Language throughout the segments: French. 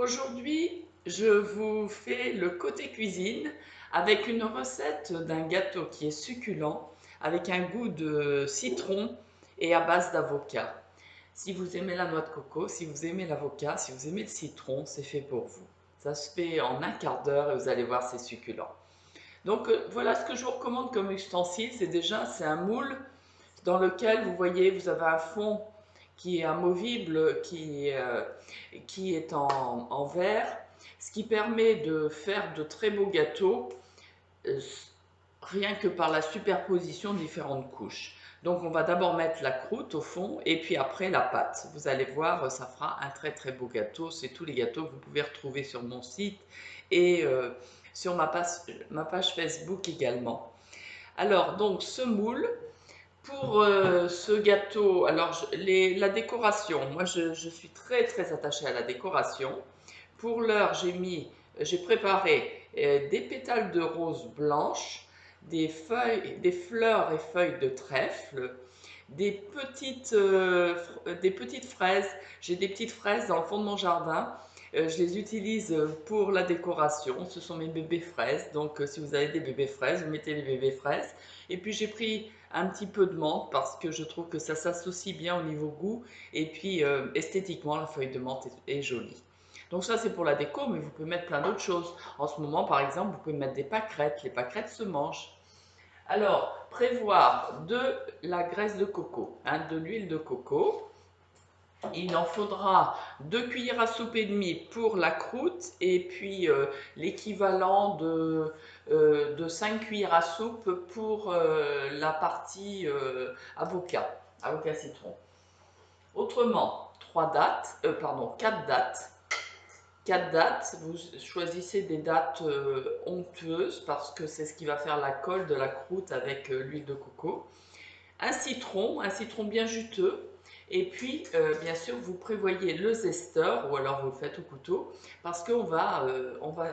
Aujourd'hui, je vous fais le côté cuisine avec une recette d'un gâteau qui est succulent, avec un goût de citron et à base d'avocat. Si vous aimez la noix de coco, si vous aimez l'avocat, si vous aimez le citron, c'est fait pour vous. Ça se fait en un quart d'heure et vous allez voir, c'est succulent. Donc voilà ce que je vous recommande comme ustensile. C'est un moule dans lequel vous voyez, vous avez un fond qui est amovible, qui est en verre, ce qui permet de faire de très beaux gâteaux euh, rien que par la superposition de différentes couches. Donc on va d'abord mettre la croûte au fond et puis après la pâte. Vous allez voir, ça fera un très très beau gâteau. C'est tous les gâteaux que vous pouvez retrouver sur mon site et sur ma page Facebook également. Alors donc ce moule, pour ce gâteau, alors la décoration, moi je suis très très attachée à la décoration. Pour l'heure, j'ai préparé des pétales de rose blanche, des fleurs et feuilles de trèfle, des petites fraises. J'ai des petites fraises dans le fond de mon jardin. Je les utilise pour la décoration. Ce sont mes bébés fraises. Donc, si vous avez des bébés fraises, vous mettez les bébés fraises. Et puis, j'ai pris un petit peu de menthe parce que je trouve que ça s'associe bien au niveau goût. Et puis, esthétiquement, la feuille de menthe est jolie. Donc ça, c'est pour la déco, mais vous pouvez mettre plein d'autres choses. En ce moment, par exemple, vous pouvez mettre des pâquerettes. Les pâquerettes se mangent. Alors, prévoir de la graisse de coco, de l'huile de coco. Il en faudra 2 cuillères à soupe et demie pour la croûte et puis l'équivalent de 5 cuillères à soupe pour la partie avocat citron. Autrement, 4 dates. 4 dates, vous choisissez des dates onctueuses parce que c'est ce qui va faire la colle de la croûte avec l'huile de coco. Un citron bien juteux. Et puis, bien sûr, vous prévoyez le zesteur, ou alors vous le faites au couteau, parce on va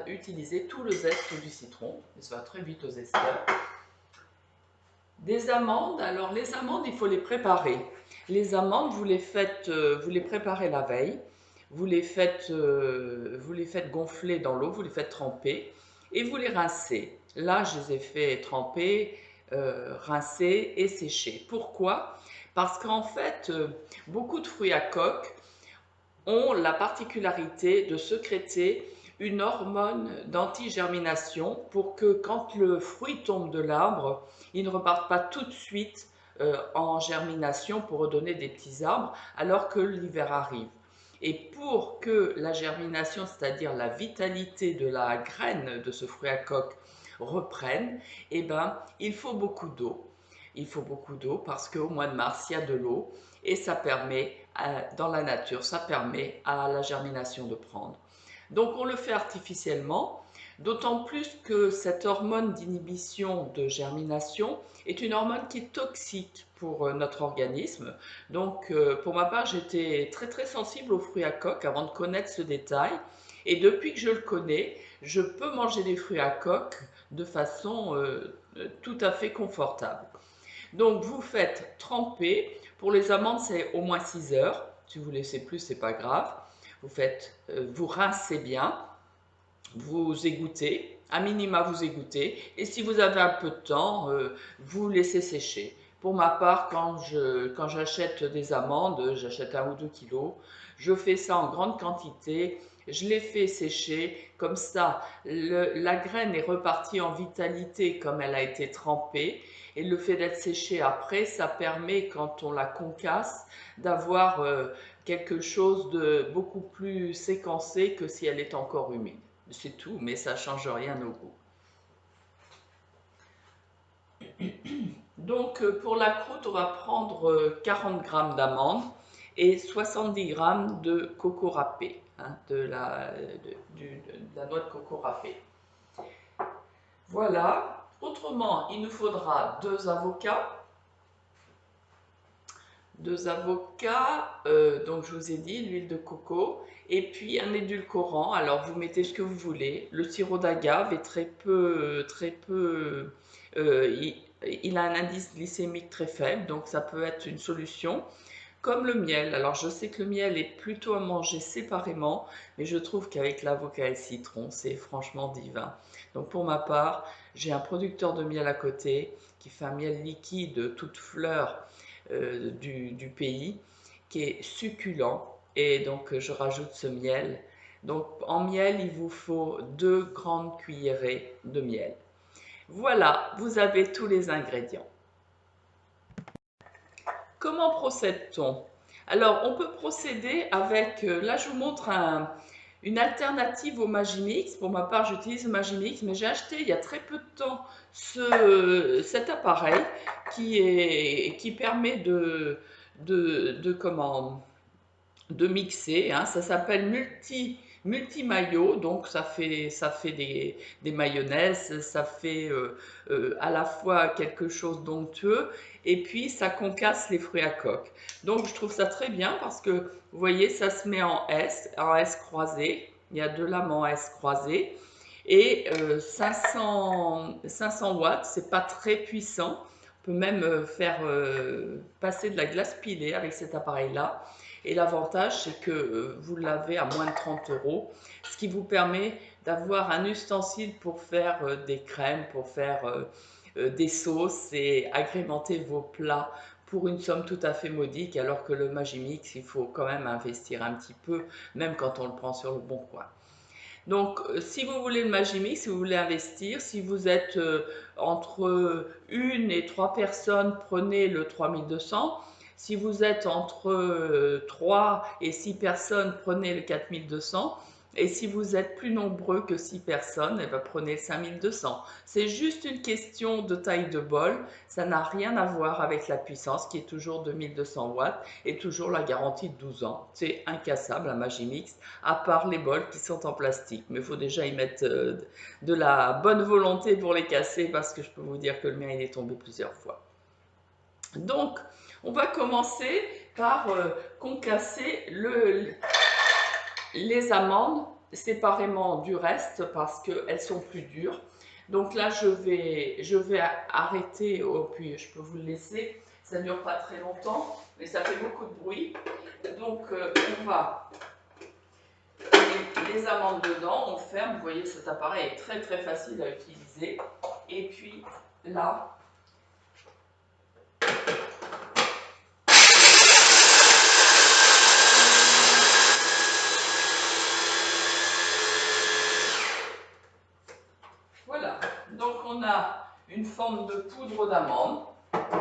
utiliser tout le zeste du citron. Ça va très vite au zesteur. Des amandes, alors les amandes, il faut les préparer. Les amandes, vous les préparez la veille, vous les faites gonfler dans l'eau, vous les faites tremper et vous les rincez. Là, je les ai fait tremper, rincer et sécher. Pourquoi? Parce qu'en fait, beaucoup de fruits à coque ont la particularité de sécréter une hormone d'antigermination pour que quand le fruit tombe de l'arbre, il ne reparte pas tout de suite en germination pour redonner des petits arbres alors que l'hiver arrive. Et pour que la germination, c'est-à-dire la vitalité de la graine de ce fruit à coque, reprenne, eh ben, il faut beaucoup d'eau. Il faut beaucoup d'eau parce qu'au mois de mars, il y a de l'eau et ça permet, dans la nature, ça permet à la germination de prendre. Donc on le fait artificiellement, d'autant plus que cette hormone d'inhibition de germination est une hormone qui est toxique pour notre organisme. Donc pour ma part, j'étais très très sensible aux fruits à coque avant de connaître ce détail. Et depuis que je le connais, je peux manger des fruits à coque de façon tout à fait confortable. Donc vous faites tremper. Pour les amandes, c'est au moins 6 heures. Si vous laissez plus, c'est pas grave. Vous rincez bien, vous égouttez, à minima vous égouttez, et si vous avez un peu de temps, vous laissez sécher. Pour ma part, quand j'achète des amandes, j'achète 1 ou 2 kilos, je fais ça en grande quantité, je les fais sécher, comme ça la graine est repartie en vitalité comme elle a été trempée, et le fait d'être séché après, ça permet, quand on la concasse, d'avoir quelque chose de beaucoup plus séquencé que si elle est encore humide. C'est tout, mais ça ne change rien au goût. Donc pour la croûte, on va prendre 40 g d'amandes et 70 g de coco râpé, de la noix de coco râpée. Voilà. Autrement, il nous faudra 2 avocats, donc je vous ai dit l'huile de coco, et puis un édulcorant. Alors vous mettez ce que vous voulez. Le sirop d'agave est il a un indice glycémique très faible, donc ça peut être une solution. comme le miel. Alors je sais que le miel est plutôt à manger séparément, mais je trouve qu'avec l'avocat et le citron, c'est franchement divin. Donc pour ma part, j'ai un producteur de miel à côté qui fait un miel liquide, toute fleur du pays, qui est succulent. Et donc je rajoute ce miel. Donc en miel, il vous faut 2 grandes cuillerées de miel. Voilà, vous avez tous les ingrédients. Comment procède-t-on? Alors, on peut procéder avec, là je vous montre une alternative au Magimix. Pour ma part, j'utilise le Magimix, mais j'ai acheté il y a très peu de temps cet appareil qui permet de mixer, hein. Ça s'appelle multi-maillot, donc ça fait des mayonnaises, ça fait à la fois quelque chose d'onctueux et puis ça concasse les fruits à coque. Donc je trouve ça très bien parce que vous voyez, ça se met en S croisé, il y a 2 lames en S croisées et 500 watts, c'est pas très puissant. On peut même faire passer de la glace pilée avec cet appareil-là. Et l'avantage, c'est que vous l'avez à moins de 30 euros, ce qui vous permet d'avoir un ustensile pour faire des crèmes, pour faire des sauces et agrémenter vos plats pour une somme tout à fait modique, alors que le Magimix, il faut quand même investir un petit peu, même quand on le prend sur le bon coin. Donc, si vous voulez le Magimix, si vous voulez investir, si vous êtes entre 1 et 3 personnes, prenez le 3200. Si vous êtes entre 3 et 6 personnes, prenez le 4200. Et si vous êtes plus nombreux que 6 personnes, eh ben, prenez le 5200. C'est juste une question de taille de bol. Ça n'a rien à voir avec la puissance qui est toujours 2200 watts et toujours la garantie de 12 ans. C'est incassable, un Magimix, à part les bols qui sont en plastique. Mais il faut déjà y mettre de la bonne volonté pour les casser parce que je peux vous dire que le mien il est tombé plusieurs fois. Donc, on va commencer par concasser les amandes séparément du reste parce qu'elles sont plus dures. Donc là, je vais arrêter, oh, puis je peux vous le laisser, ça ne dure pas très longtemps, mais ça fait beaucoup de bruit. Donc on va les amandes dedans, on ferme, vous voyez cet appareil est très très facile à utiliser. Et puis là, voilà, donc on a une forme de poudre d'amande.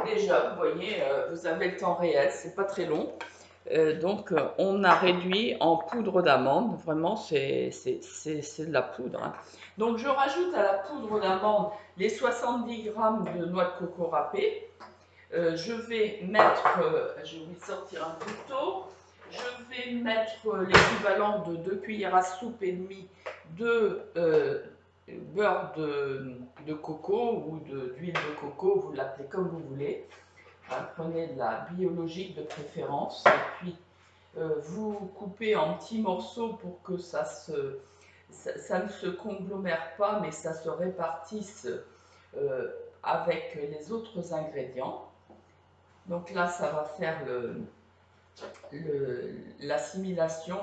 Déjà, vous voyez, vous avez le temps réel, c'est pas très long. Donc, on a réduit en poudre d'amande. Vraiment, c'est de la poudre, hein. Donc, je rajoute à la poudre d'amande les 70 grammes de noix de coco râpée. Je vais mettre, j'ai oublié de sortir un couteau, je vais mettre l'équivalent de 2 cuillères à soupe et demie de beurre de coco ou d'huile de coco, vous l'appelez comme vous voulez. Prenez de la biologique de préférence et puis vous coupez en petits morceaux pour que ça ne se conglomère pas mais ça se répartisse avec les autres ingrédients. Donc là, ça va faire l'assimilation,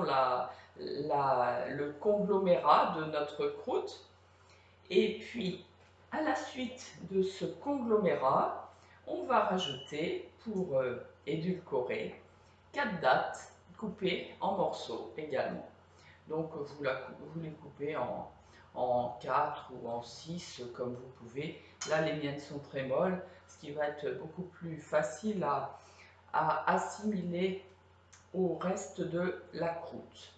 le conglomérat de notre croûte. Et puis, à la suite de ce conglomérat, on va rajouter, pour édulcorer, 4 dattes coupées en morceaux également. Donc, vous les coupez en 4 ou en 6 comme vous pouvez. Là, les miennes sont très molles, ce qui va être beaucoup plus facile à assimiler au reste de la croûte.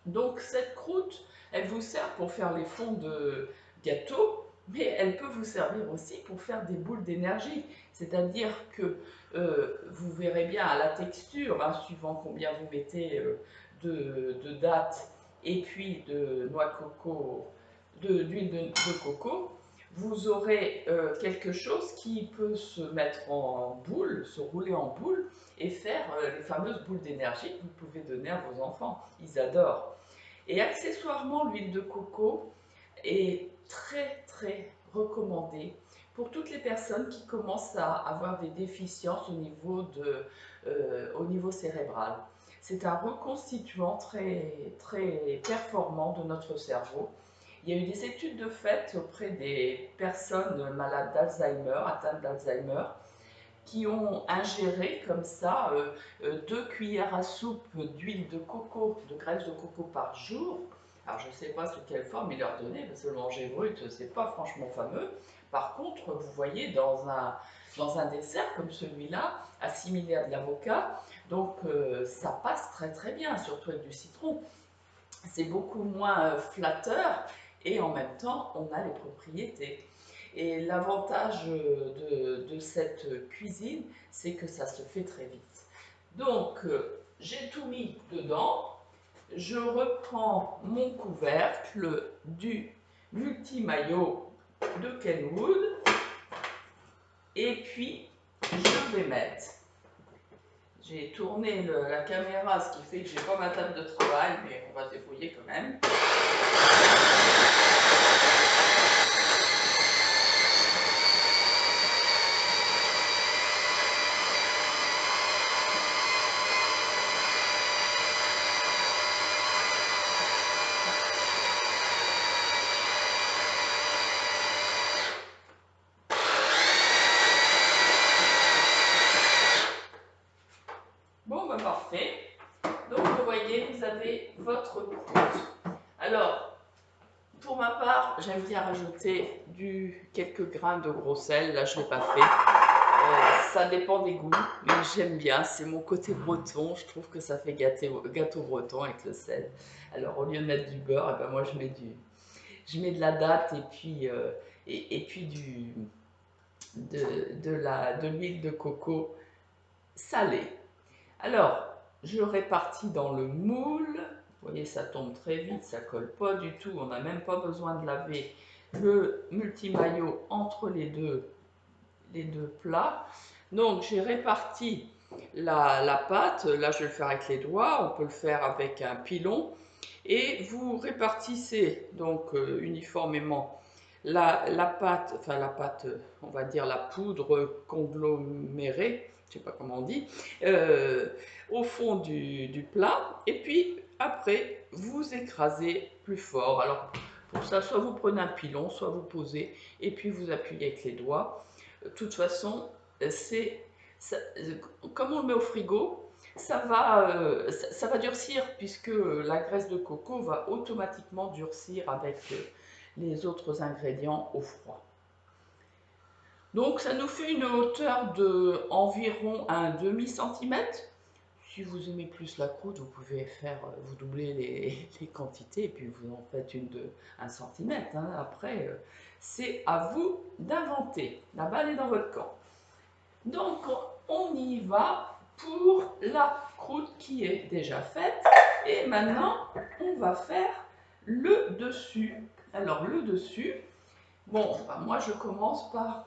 Donc cette croûte, elle vous sert pour faire les fonds de gâteau, mais elle peut vous servir aussi pour faire des boules d'énergie. C'est-à-dire que vous verrez bien à la texture, hein, suivant combien vous mettez de dattes et puis de noix de coco, d'huile de coco, vous aurez quelque chose qui peut se mettre en boule, se rouler en boule et faire les fameuses boules d'énergie que vous pouvez donner à vos enfants. Ils adorent. Et accessoirement, l'huile de coco est très très recommandée pour toutes les personnes qui commencent à avoir des déficiences au niveau cérébral. C'est un reconstituant très performant de notre cerveau. Il y a eu des études de fait auprès des personnes malades d'Alzheimer, atteintes d'Alzheimer, qui ont ingéré comme ça 2 cuillères à soupe d'huile de coco, de graisse de coco par jour. Alors je ne sais pas sous quelle forme il leur donnait, parce que le manger brut, c'est pas franchement fameux. Par contre, vous voyez, dans un dessert comme celui-là, assimilé à de l'avocat, donc ça passe très très bien, surtout avec du citron. C'est beaucoup moins flatteur et en même temps, on a les propriétés. Et l'avantage de cette cuisine, c'est que ça se fait très vite. Donc, j'ai tout mis dedans. Je reprends mon couvercle du multi-maillot de Kenwood et puis je vais mettre. J'ai tourné la caméra, ce qui fait que j'ai pas ma table de travail, mais on va se débrouiller quand même. Bon, ben parfait. Donc, vous voyez, vous avez votre croûte. Alors, pour ma part, j'aime bien rajouter quelques grains de gros sel. Là, je ne l'ai pas fait. Ça dépend des goûts, mais j'aime bien. C'est mon côté breton. Je trouve que ça fait gâteau breton avec le sel. Alors, au lieu de mettre du beurre, eh ben, moi, je mets de la date et puis de l'huile de coco salée. Alors, je répartis dans le moule. Vous voyez, ça tombe très vite, ça colle pas du tout. On n'a même pas besoin de laver le multi-maillot entre les deux plats. Donc, j'ai réparti la pâte. Là, je vais le faire avec les doigts. On peut le faire avec un pilon. Et vous répartissez donc uniformément la pâte, enfin la pâte, on va dire la poudre conglomérée, je ne sais pas comment on dit, au fond du plat. Et puis après, vous écrasez plus fort. Alors pour ça, soit vous prenez un pilon, soit vous posez et puis vous appuyez avec les doigts. De toute façon, comme on le met au frigo, ça va durcir puisque la graisse de coco va automatiquement durcir avec les autres ingrédients au froid. Donc ça nous fait une hauteur de environ un demi-centimètre. Si vous aimez plus la croûte, vous pouvez vous doublez les quantités et puis vous en faites une de 1 centimètre. Hein. Après, c'est à vous d'inventer. La balle est dans votre camp. Donc on y va pour la croûte qui est déjà faite. Et maintenant, on va faire le dessus. Alors le dessus, bon, moi je commence par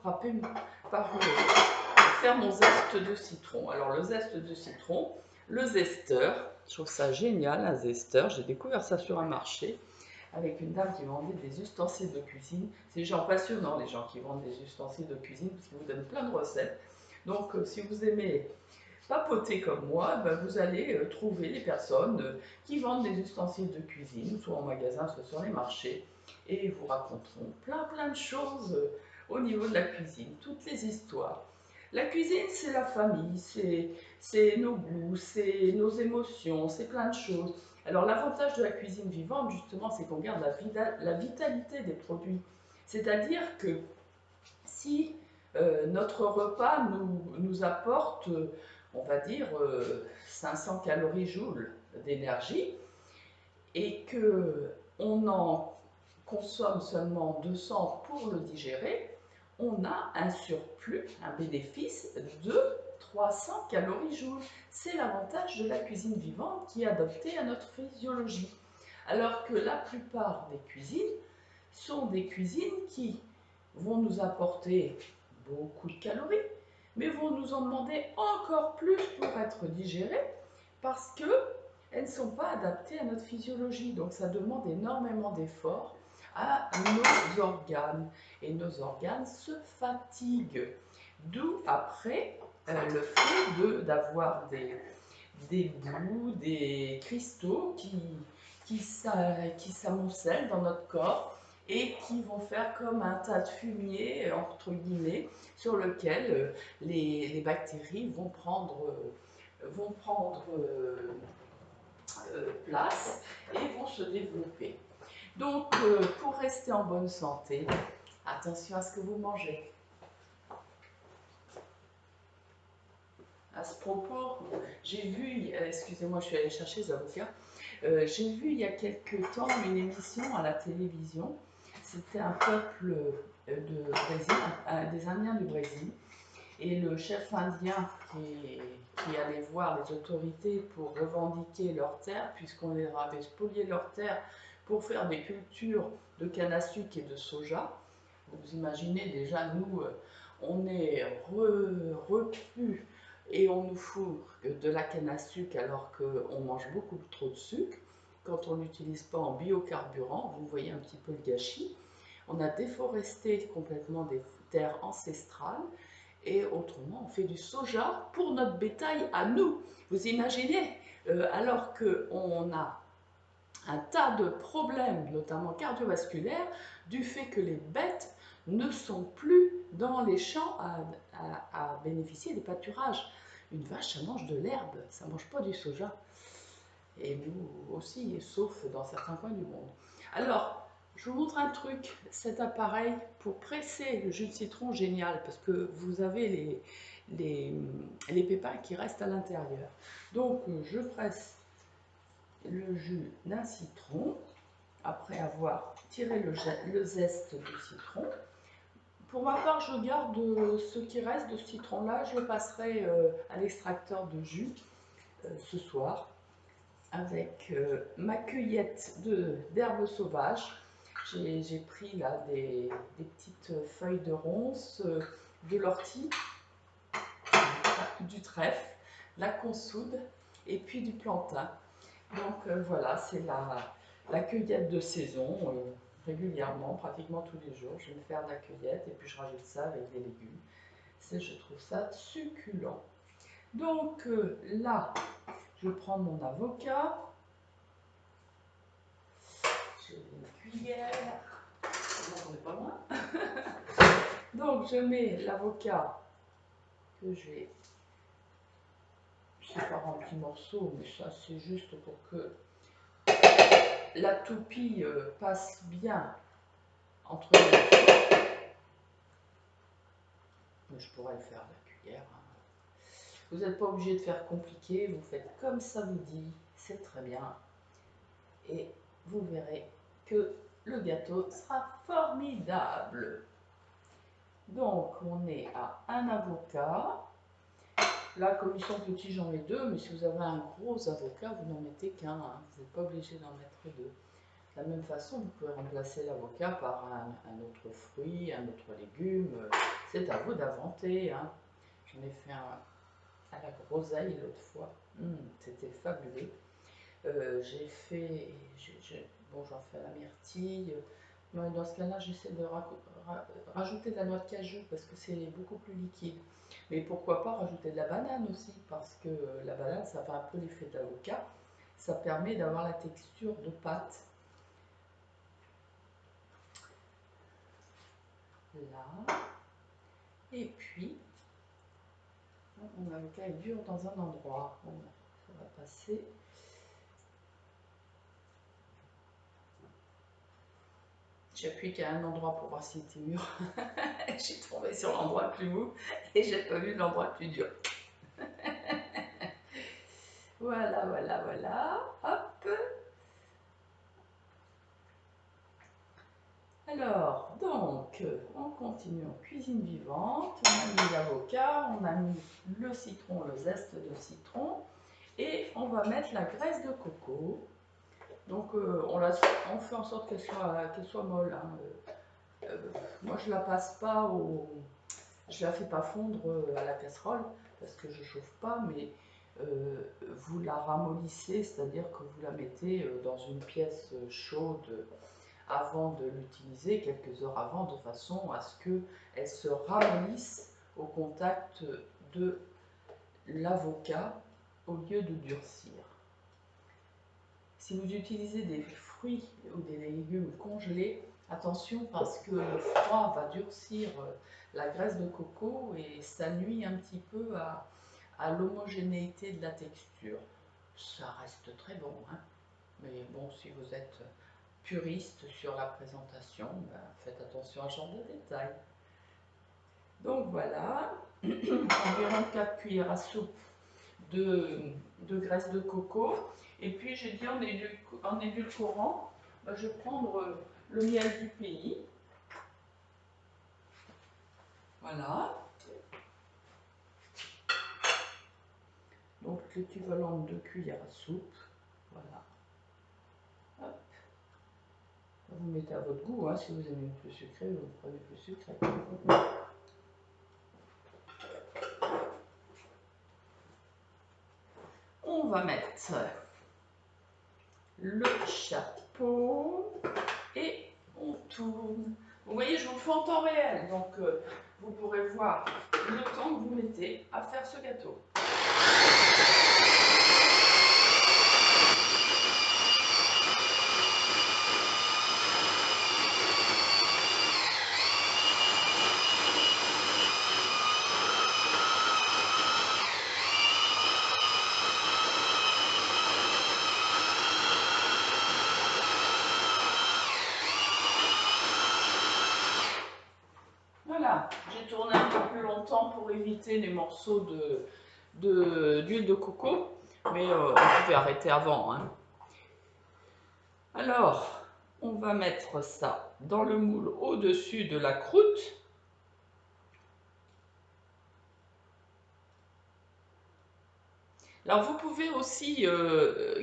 faire mon zeste de citron. Alors le zeste de citron, le zesteur, je trouve ça génial, un zesteur. J'ai découvert ça sur un marché avec une dame qui vendait des ustensiles de cuisine. C'est des gens passionnants, les gens qui vendent des ustensiles de cuisine, parce qu'ils vous donnent plein de recettes. Donc si vous aimez papoter comme moi, ben, vous allez trouver des personnes qui vendent des ustensiles de cuisine, soit en magasin, soit sur les marchés, et ils vous raconteront plein de choses au niveau de la cuisine, toutes les histoires. La cuisine, c'est la famille, c'est nos goûts, c'est nos émotions, c'est plein de choses. Alors l'avantage de la cuisine vivante, justement, c'est qu'on garde la vitalité des produits. C'est-à-dire que si notre repas nous apporte, on va dire, 500 calories joule d'énergie et qu'on en consomme seulement 200 pour le digérer, on a un surplus, un bénéfice de 300 calories joule. C'est l'avantage de la cuisine vivante qui est adaptée à notre physiologie. Alors que la plupart des cuisines sont des cuisines qui vont nous apporter beaucoup de calories, mais vont nous en demander encore plus pour être digérées parce qu'elles ne sont pas adaptées à notre physiologie. Donc ça demande énormément d'efforts. à nos organes. Et nos organes se fatiguent. D'où après le fait d'avoir des bouts, des cristaux qui s'amoncellent dans notre corps et qui vont faire comme un tas de fumier, entre guillemets, sur lequel les bactéries vont prendre place et vont se développer. Donc, pour rester en bonne santé, attention à ce que vous mangez. À ce propos, j'ai vu, excusez-moi, je suis allée chercher les avocats, j'ai vu il y a quelque temps une émission à la télévision. C'était un peuple de Brésil, des Indiens du Brésil, et le chef indien qui allait voir les autorités pour revendiquer leurs terres, puisqu'on leur avait spolié leurs terres pour faire des cultures de canne à sucre et de soja. Vous imaginez déjà, nous, on est repus et on nous fout de la canne à sucre alors qu'on mange beaucoup trop de sucre. Quand on n'utilise pas en biocarburant, vous voyez un petit peu le gâchis. On a déforesté complètement des terres ancestrales et autrement on fait du soja pour notre bétail à nous. Vous imaginez, alors qu'on a un tas de problèmes, notamment cardiovasculaires, du fait que les bêtes ne sont plus dans les champs à bénéficier des pâturages. Une vache, ça mange de l'herbe, ça ne mange pas du soja. Et nous aussi, sauf dans certains coins du monde. Alors, je vous montre un truc, cet appareil pour presser le jus de citron, génial, parce que vous avez les pépins qui restent à l'intérieur. Donc, je presse le jus d'un citron, après avoir tiré le zeste du citron. Pour ma part, je garde ce qui reste de ce citron-là, je le passerai à l'extracteur de jus ce soir, avec ma cueillette d'herbes sauvages. J'ai pris là des petites feuilles de ronces, de l'ortie, du trèfle, la consoude et puis du plantain. Donc voilà, c'est la cueillette de saison, régulièrement, pratiquement tous les jours. Je vais me faire de la cueillette et puis je rajoute ça avec des légumes. Je trouve ça succulent. Donc là, je prends mon avocat. J'ai une cuillère. On n'est pas loin. Donc je mets l'avocat que j'ai séparé en petits morceaux, mais ça c'est juste pour que la toupie passe bien entre les morceaux. Je pourrais le faire à la cuillère. Vous n'êtes pas obligé de faire compliqué, vous faites comme ça vous dit, c'est très bien. Et vous verrez que le gâteau sera formidable. Donc on est à un avocat. Là, comme ils sont petits, j'en mets deux, mais si vous avez un gros avocat, vous n'en mettez qu'un. Hein. Vous n'êtes pas obligé d'en mettre deux. De la même façon, vous pouvez remplacer l'avocat par un autre fruit, un autre légume. C'est à vous d'inventer. Hein. J'en ai fait un à la groseille l'autre fois. C'était fabuleux. J'ai fait, bon, j'en fais à la myrtille. Mais dans ce cas-là, j'essaie de rajouter de la noix de cajou parce que c'est beaucoup plus liquide. Mais pourquoi pas rajouter de la banane aussi, parce que la banane, ça fait un peu l'effet de l'avocat. Ça permet d'avoir la texture de pâte. Là. Et puis, mon avocat est dur dans un endroit. Bon, ça va passer. J'appuie qu'à un endroit pour voir s'il était mûr. J'ai tombé sur l'endroit le plus mou et j'ai pas vu l'endroit le plus dur. Voilà, voilà, voilà. Hop. Alors, donc, on continue en cuisine vivante. On a mis l'avocat, on a mis le citron, le zeste de citron. Et on va mettre la graisse de coco. Donc, on fait en sorte qu'elle soit molle. Hein. Moi, je la passe pas je la fais pas fondre à la casserole parce que je chauffe pas, mais vous la ramollissez, c'est-à-dire que vous la mettez dans une pièce chaude avant de l'utiliser, quelques heures avant, de façon à ce qu'elle se ramollisse au contact de l'avocat au lieu de durcir. Si vous utilisez des fruits ou des légumes congelés, attention parce que le froid va durcir la graisse de coco et ça nuit un petit peu à l'homogénéité de la texture. Ça reste très bon, hein. Mais bon, si vous êtes puriste sur la présentation, ben, faites attention à ce genre de détails. Donc voilà, environ 4 cuillères à soupe de graisse de coco. Et puis j'ai dit en édulcorant, ben, je vais prendre le miel du pays. Voilà. Donc l'équivalent de 2 cuillères à soupe. Voilà. Hop. Vous mettez à votre goût, hein. Si vous aimez plus sucré, vous prenez plus sucré. On va mettre le chapeau et on tourne. Vous voyez, je vous le fais en temps réel, donc vous pourrez voir le temps que vous mettez à faire ce gâteau. Voilà, j'ai tourné un peu plus longtemps pour éviter les morceaux d'huile de coco, mais on pouvait arrêter avant, hein. Alors, on va mettre ça dans le moule au-dessus de la croûte. Alors, vous pouvez aussi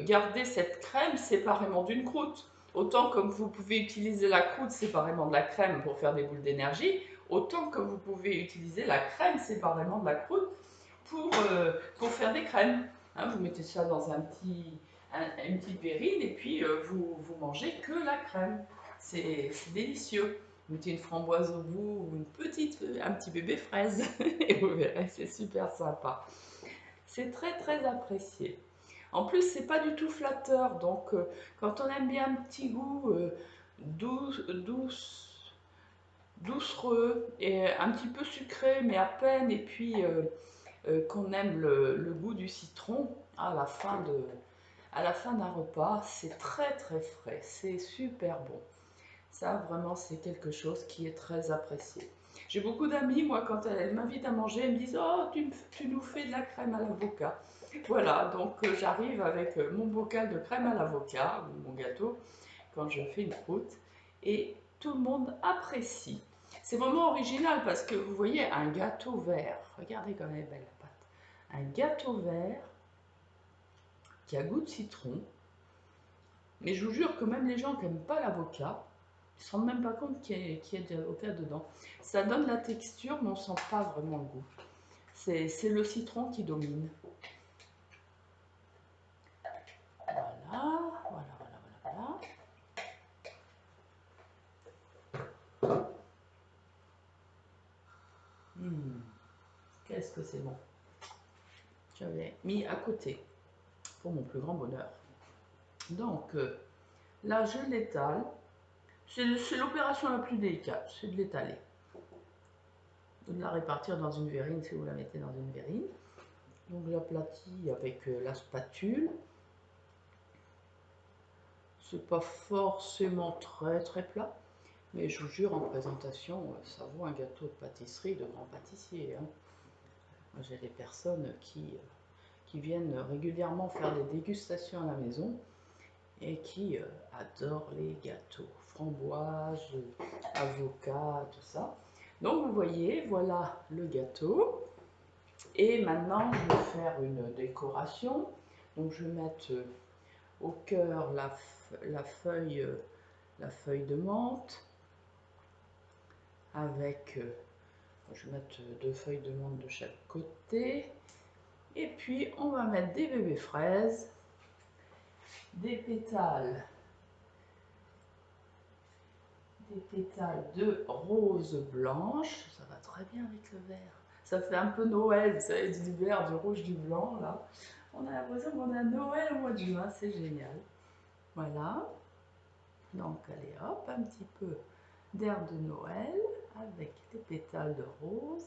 garder cette crème séparément d'une croûte. Autant comme vous pouvez utiliser la croûte séparément de la crème pour faire des boules d'énergie, autant que vous pouvez utiliser la crème séparément de la croûte pour faire des crèmes. Hein, vous mettez ça dans une petite verrine et puis vous mangez que la crème. C'est délicieux. Vous mettez une framboise au bout ou un petit bébé fraise et vous verrez, c'est super sympa. C'est très très apprécié. En plus, c'est pas du tout flatteur, donc quand on aime bien un petit goût doucereux et un petit peu sucré, mais à peine, et puis qu'on aime le goût du citron à la fin d'un repas, c'est très très frais, c'est super bon. Ça, vraiment, c'est quelque chose qui est très apprécié. J'ai beaucoup d'amis, moi, quand elles m'invitent à manger, elles me disent « Oh, tu nous fais de la crème à l'avocat ». Voilà, donc j'arrive avec mon bocal de crème à l'avocat, ou mon gâteau, quand je fais une croûte, et tout le monde apprécie. C'est vraiment original parce que vous voyez un gâteau vert, regardez comme elle est belle la pâte, un gâteau vert qui a goût de citron, mais je vous jure que même les gens qui n'aiment pas l'avocat, ils ne se rendent même pas compte qu'il y a de l'avocat dedans. Ça donne la texture, mais on ne sent pas vraiment le goût. C'est le citron qui domine. Voilà, voilà, voilà, voilà. Qu'est-ce que c'est bon. J'avais mis à côté, pour mon plus grand bonheur. Donc, là, je l'étale. C'est l'opération la plus délicate, c'est de l'étaler. De la répartir dans une verrine si vous la mettez dans une verrine. Donc l'aplatis avec la spatule. C'est pas forcément très très plat, mais je vous jure en présentation, ça vaut un gâteau de pâtisserie de grand pâtissier, hein. J'ai des personnes qui viennent régulièrement faire des dégustations à la maison et qui adorent les gâteaux, framboises, avocat, tout ça. Donc vous voyez, voilà le gâteau. Et maintenant, je vais faire une décoration. Donc je vais mettre au cœur la feuille de menthe avec, je vais mettre 2 feuilles de menthe de chaque côté. Et puis on va mettre des bébés fraises, des pétales des pétales de rose blanche. Ça va très bien avec le vert. Ça fait un peu Noël, vous savez, du vert, du rouge, du blanc, là. On a l'impression qu'on a Noël au mois de juin, c'est génial. Voilà. Donc, allez hop, un petit peu d'air de Noël avec des pétales de rose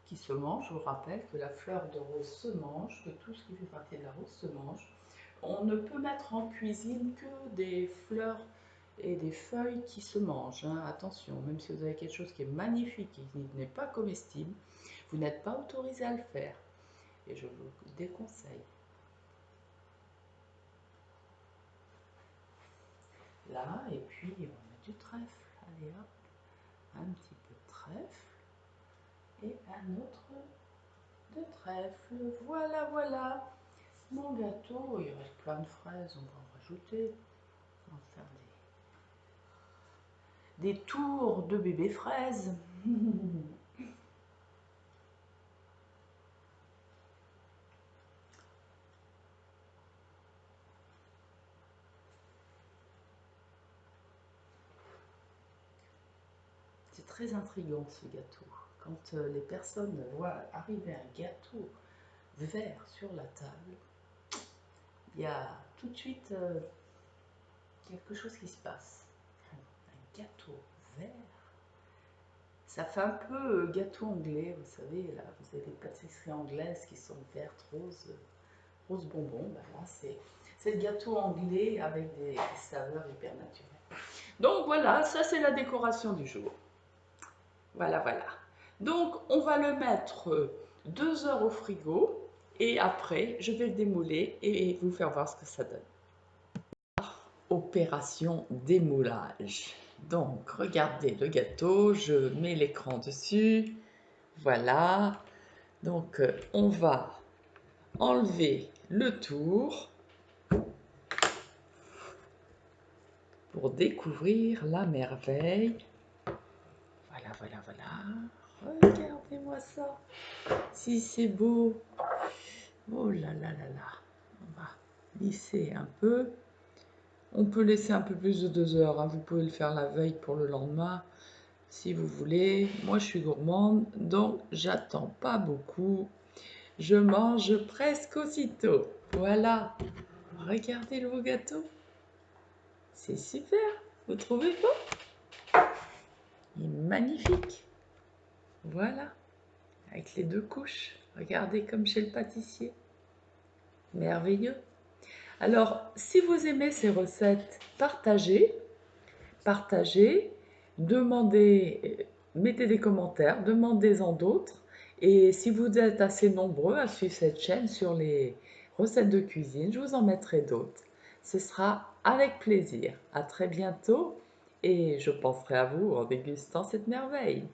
qui se mangent. Je vous rappelle que la fleur de rose se mange, que tout ce qui fait partie de la rose se mange. On ne peut mettre en cuisine que des fleurs et des feuilles qui se mangent. Hein. Attention, même si vous avez quelque chose qui est magnifique et qui n'est pas comestible, vous n'êtes pas autorisé à le faire. Et je vous déconseille. Là, et puis on met du trèfle. Allez hop, un petit peu de trèfle et un autre de trèfle. Voilà, voilà. Mon gâteau, il reste plein de fraises, on va en rajouter. On va faire des tours de bébé fraises. C'est très intriguant ce gâteau. Quand les personnes voient arriver un gâteau vert sur la table, il y a tout de suite quelque chose qui se passe. Un gâteau vert. Ça fait un peu gâteau anglais, vous savez, là, vous avez des pâtisseries anglaises qui sont vertes, roses, rose bonbon. Ben là, c'est le gâteau anglais avec des saveurs hyper naturelles. Donc voilà, ça c'est la décoration du jour. Voilà, voilà. Donc on va le mettre 2 heures au frigo et après je vais le démouler et vous faire voir ce que ça donne. Opération démoulage. Donc regardez le gâteau, je mets l'écran dessus. Voilà. Donc on va enlever le tour pour découvrir la merveille. Voilà, voilà, voilà. Regardez-moi ça. Si c'est beau. Oh là là là là. On va lisser un peu. On peut laisser un peu plus de 2 heures. Hein. Vous pouvez le faire la veille pour le lendemain. Si vous voulez. Moi, je suis gourmande. Donc, j'attends pas beaucoup. Je mange presque aussitôt. Voilà. Regardez le beau gâteau. C'est super. Vous trouvez pas? Il est magnifique. Voilà. Avec les 2 couches. Regardez comme chez le pâtissier. Merveilleux. Alors, si vous aimez ces recettes, partagez, demandez, mettez des commentaires, demandez-en d'autres. Et si vous êtes assez nombreux à suivre cette chaîne sur les recettes de cuisine, je vous en mettrai d'autres. Ce sera avec plaisir. À très bientôt et je penserai à vous en dégustant cette merveille.